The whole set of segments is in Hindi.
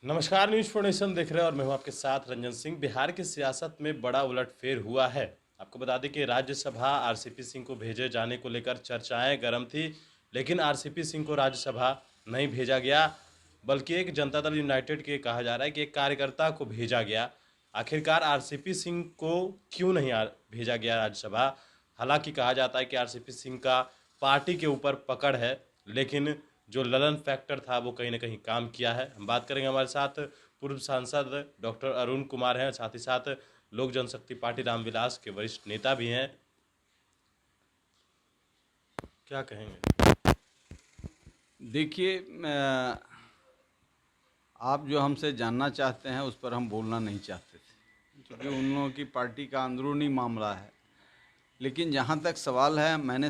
नमस्कार, न्यूज़ फाउंडेशन देख रहे हैं और मैं हूं आपके साथ रंजन सिंह। बिहार की सियासत में बड़ा उलटफेर हुआ है। आपको बता दें कि राज्यसभा आरसीपी सिंह को भेजे जाने को लेकर चर्चाएं गर्म थी, लेकिन आरसीपी सिंह को राज्यसभा नहीं भेजा गया, बल्कि एक जनता दल यूनाइटेड के कहा जा रहा है कि एक कार्यकर्ता को भेजा गया। आखिरकार आरसीपी सिंह को क्यों नहीं भेजा गया राज्यसभा? हालांकि कहा जाता है कि आरसीपी सिंह का पार्टी के ऊपर पकड़ है, लेकिन जो ललन फैक्टर था वो कहीं ना कहीं काम किया है। हम बात करेंगे, हमारे साथ पूर्व सांसद डॉक्टर अरुण कुमार हैं, साथ ही साथ लोक जनशक्ति पार्टी रामविलास के वरिष्ठ नेता भी हैं। क्या कहेंगे? देखिए, आप जो हमसे जानना चाहते हैं उस पर हम बोलना नहीं चाहते थे, क्योंकि उन लोगों की पार्टी का अंदरूनी मामला है। लेकिन जहाँ तक सवाल है, मैंने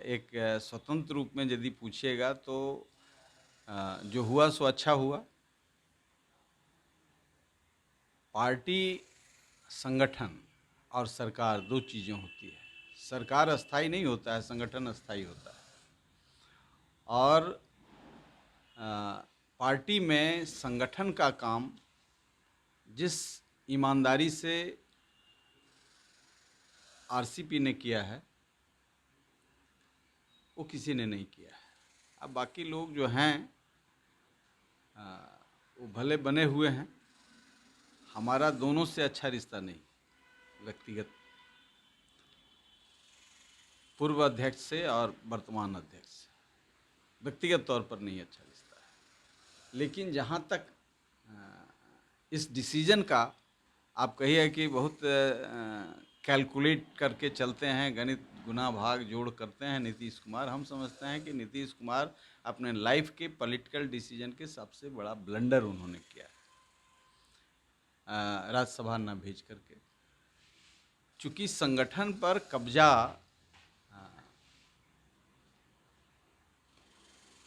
एक स्वतंत्र रूप में यदि पूछिएगा तो जो हुआ सो अच्छा हुआ। पार्टी, संगठन और सरकार दो चीज़ें होती है। सरकार अस्थाई नहीं होता है, संगठन अस्थाई होता है। और पार्टी में संगठन का काम जिस ईमानदारी से आरसीपी ने किया है वो किसी ने नहीं किया है। अब बाकी लोग जो हैं वो भले बने हुए हैं। हमारा दोनों से अच्छा रिश्ता नहीं, व्यक्तिगत, पूर्व अध्यक्ष से और वर्तमान अध्यक्ष से व्यक्तिगत तौर पर नहीं अच्छा रिश्ता है। लेकिन जहाँ तक इस डिसीजन का, आप कहिए कि बहुत कैलकुलेट करके चलते हैं, गणित गुना भाग जोड़ करते हैं नीतीश कुमार। हम समझते हैं कि नीतीश कुमार अपने लाइफ के पॉलिटिकल डिसीजन के सबसे बड़ा ब्लंडर उन्होंने किया है राज्यसभा न भेज करके। चूँकि संगठन पर कब्जा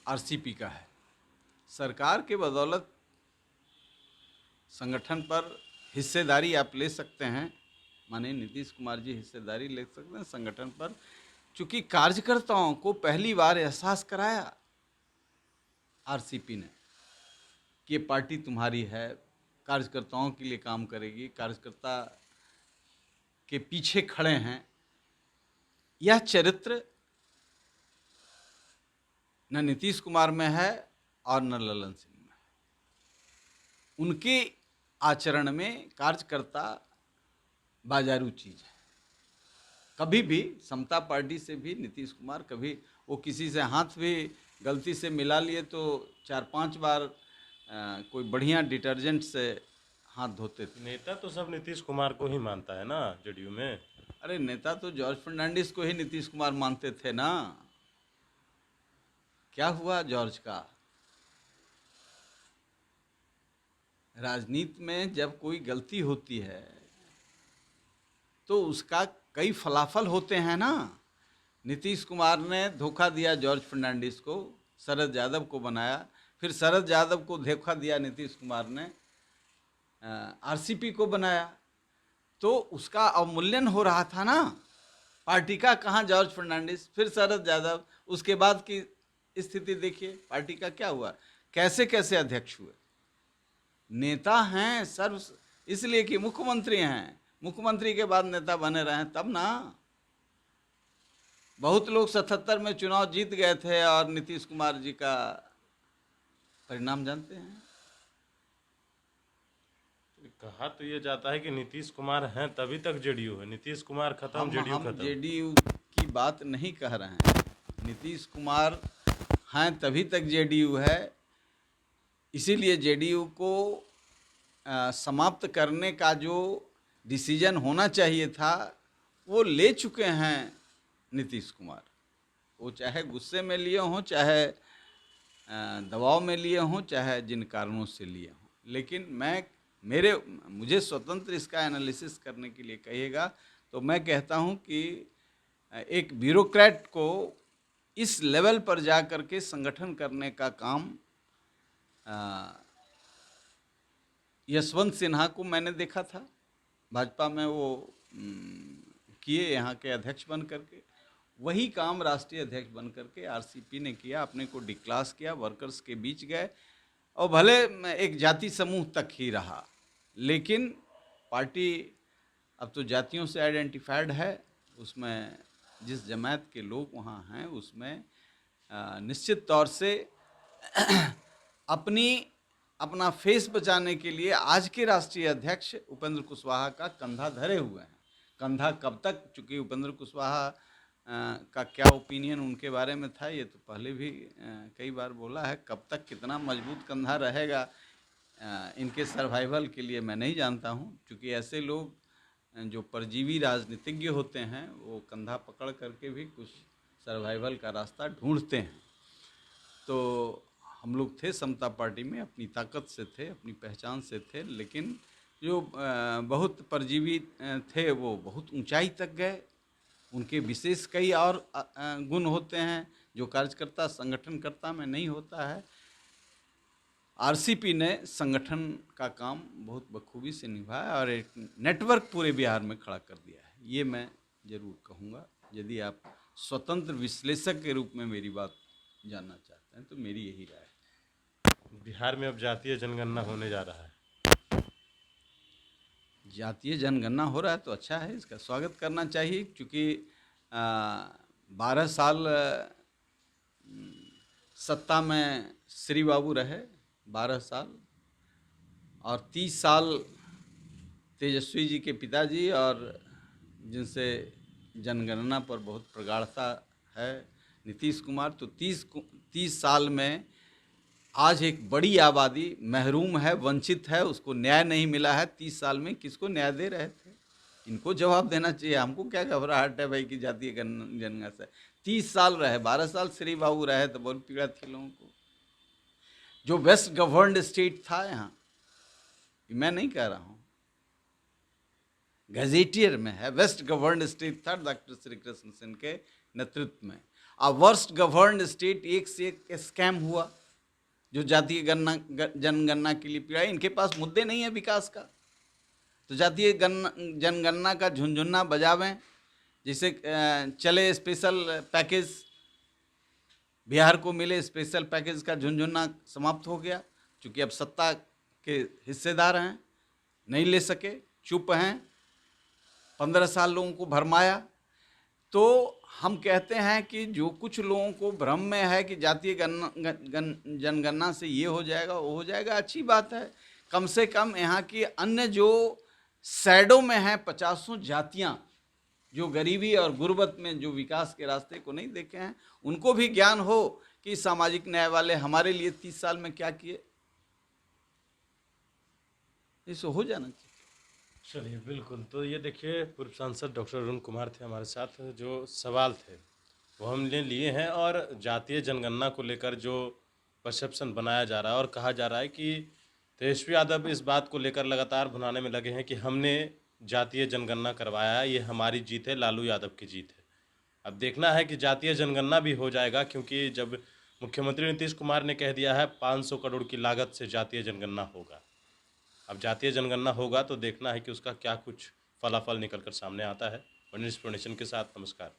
आरसीपी का है, सरकार के बदौलत संगठन पर हिस्सेदारी आप ले सकते हैं, माने नीतीश कुमार जी हिस्सेदारी ले सकते हैं संगठन पर। चूंकि कार्यकर्ताओं को पहली बार एहसास कराया आरसीपी ने कि ये पार्टी तुम्हारी है, कार्यकर्ताओं के लिए काम करेगी, कार्यकर्ता के पीछे खड़े हैं। यह चरित्र न नीतीश कुमार में है और न ललन सिंह में है। उनके आचरण में कार्यकर्ता बाजारू चीज है। कभी भी समता पार्टी से भी नीतीश कुमार, कभी वो किसी से हाथ भी गलती से मिला लिए तो 4-5 बार कोई बढ़िया डिटर्जेंट से हाथ धोते थे। नेता तो सब नीतीश कुमार को ही मानता है ना, जेडीयू में। अरे नेता तो जॉर्ज फर्नांडिस को ही नीतीश कुमार मानते थे ना। क्या हुआ जॉर्ज का? राजनीति में जब कोई गलती होती है तो उसका कई फलाफल होते हैं ना। नीतीश कुमार ने धोखा दिया जॉर्ज फर्नांडिस को, शरद यादव को बनाया, फिर शरद यादव को धोखा दिया नीतीश कुमार ने, आरसीपी को बनाया। तो उसका अवमूल्यन हो रहा था ना पार्टी का। कहाँ जॉर्ज फर्नांडिस, फिर शरद यादव, उसके बाद की स्थिति देखिए पार्टी का क्या हुआ, कैसे कैसे अध्यक्ष हुए। नेता हैं सर्व, इसलिए कि मुख्यमंत्री हैं, मुख्यमंत्री के बाद नेता बने रहे तब ना। बहुत लोग 77 में चुनाव जीत गए थे और नीतीश कुमार जी का परिणाम जानते हैं। कहा तो ये जाता है कि नीतीश कुमार हैं तभी तक जेडीयू है, नीतीश कुमार खत्म जेडीयू हम खत्म। जेडीयू की बात नहीं कह रहे हैं। नीतीश कुमार हैं तभी तक जेडीयू है। इसीलिए जेडीयू को समाप्त करने का जो डिसीजन होना चाहिए था वो ले चुके हैं नीतीश कुमार। वो चाहे गुस्से में लिए हों, चाहे दबाव में लिए हों, चाहे जिन कारणों से लिए हों। लेकिन मुझे स्वतंत्र इसका एनालिसिस करने के लिए कहिएगा तो मैं कहता हूं कि एक ब्यूरोक्रेट को इस लेवल पर जा कर के संगठन करने का काम, यशवंत सिन्हा को मैंने देखा था भाजपा में, वो किए यहाँ के अध्यक्ष बन करके। वही काम राष्ट्रीय अध्यक्ष बन करके आरसीपी ने किया, अपने को डिक्लास किया, वर्कर्स के बीच गए और भले एक जाति समूह तक ही रहा, लेकिन पार्टी अब तो जातियों से आइडेंटिफाइड है। उसमें जिस जमात के लोग वहाँ हैं उसमें निश्चित तौर से अपना फेस बचाने के लिए आज के राष्ट्रीय अध्यक्ष उपेंद्र कुशवाहा का कंधा धरे हुए हैं। कंधा कब तक, चूँकि उपेंद्र कुशवाहा का क्या ओपिनियन उनके बारे में था ये तो पहले भी कई बार बोला है, कब तक कितना मजबूत कंधा रहेगा इनके सर्वाइवल के लिए मैं नहीं जानता हूँ। क्योंकि ऐसे लोग जो परजीवी राजनीतिज्ञ होते हैं वो कंधा पकड़ करके भी कुछ सर्वाइवल का रास्ता ढूंढते हैं। तो हम लोग थे समता पार्टी में, अपनी ताकत से थे, अपनी पहचान से थे, लेकिन जो बहुत परजीवी थे वो बहुत ऊंचाई तक गए। उनके विशेष कई और गुण होते हैं जो कार्यकर्ता संगठनकर्ता में नहीं होता है। आरसीपी ने संगठन का काम बहुत बखूबी से निभाया और एक नेटवर्क पूरे बिहार में खड़ा कर दिया है, ये मैं ज़रूर कहूँगा। यदि आप स्वतंत्र विश्लेषक के रूप में मेरी बात जानना चाहते हैं तो मेरी यही राय है। बिहार में अब जातीय जनगणना होने जा रहा है। जातीय जनगणना हो रहा है तो अच्छा है, इसका स्वागत करना चाहिए। क्योंकि 12 साल सत्ता में श्री बाबू रहे, 12 साल, और 30 साल तेजस्वी जी के पिताजी, और जिनसे जनगणना पर बहुत प्रगाढ़ता है नीतीश कुमार। तो 30 साल में आज एक बड़ी आबादी महरूम है, वंचित है, उसको न्याय नहीं मिला है। 30 साल में किसको न्याय दे रहे थे? इनको जवाब देना चाहिए। हमको क्या घबराहट है भाई कि जातीय जनगणना से 30 साल रहे, 12 साल श्री बाबू रहे तो बहुत पीड़ा थी लोगों को। जो वेस्ट गवर्नड स्टेट था यहाँ, मैं नहीं कह रहा हूँ, गजेटियर में है, वेस्ट गवर्नड स्टेट था डॉक्टर श्री कृष्ण सेन के नेतृत्व में। अब वर्स्ट गवर्नड स्टेट एक से एक स्कैम हुआ जो जातीय जनगणना के लिए पीड़ा। इनके पास मुद्दे नहीं है विकास का, तो जातीय जनगणना का झुनझुना बजावें। जैसे चले स्पेशल पैकेज, बिहार को मिले स्पेशल पैकेज का झुनझुना समाप्त हो गया। क्योंकि अब सत्ता के हिस्सेदार हैं, नहीं ले सके, चुप हैं, 15 साल लोगों को भरमाया। तो हम कहते हैं कि जो कुछ लोगों को भ्रम में है कि जातीय जनगणना से ये हो जाएगा वो हो जाएगा, अच्छी बात है। कम से कम यहाँ की अन्य जो शैडो में हैं 50 जातियाँ, जो गरीबी और गुर्बत में जो विकास के रास्ते को नहीं देखे हैं, उनको भी ज्ञान हो कि सामाजिक न्याय वाले हमारे लिए 30 साल में क्या किए। इसे हो जाना चाहिए। चलिए, बिल्कुल। तो ये देखिए, पूर्व सांसद डॉक्टर अरुण कुमार थे हमारे साथ। जो सवाल थे वो हमने लिए हैं, और जातीय जनगणना को लेकर जो परसेप्शन बनाया जा रहा है और कहा जा रहा है कि तेजस्वी यादव इस बात को लेकर लगातार भुनाने में लगे हैं कि हमने जातीय जनगणना करवाया है, ये हमारी जीत है, लालू यादव की जीत है। अब देखना है कि जातीय जनगणना भी हो जाएगा, क्योंकि जब मुख्यमंत्री नीतीश कुमार ने कह दिया है 500 करोड़ की लागत से जातीय जनगणना होगा, अब जातीय जनगणना होगा तो देखना है कि उसका क्या कुछ फलाफल निकल कर सामने आता है। वनिष्ठ के साथ नमस्कार।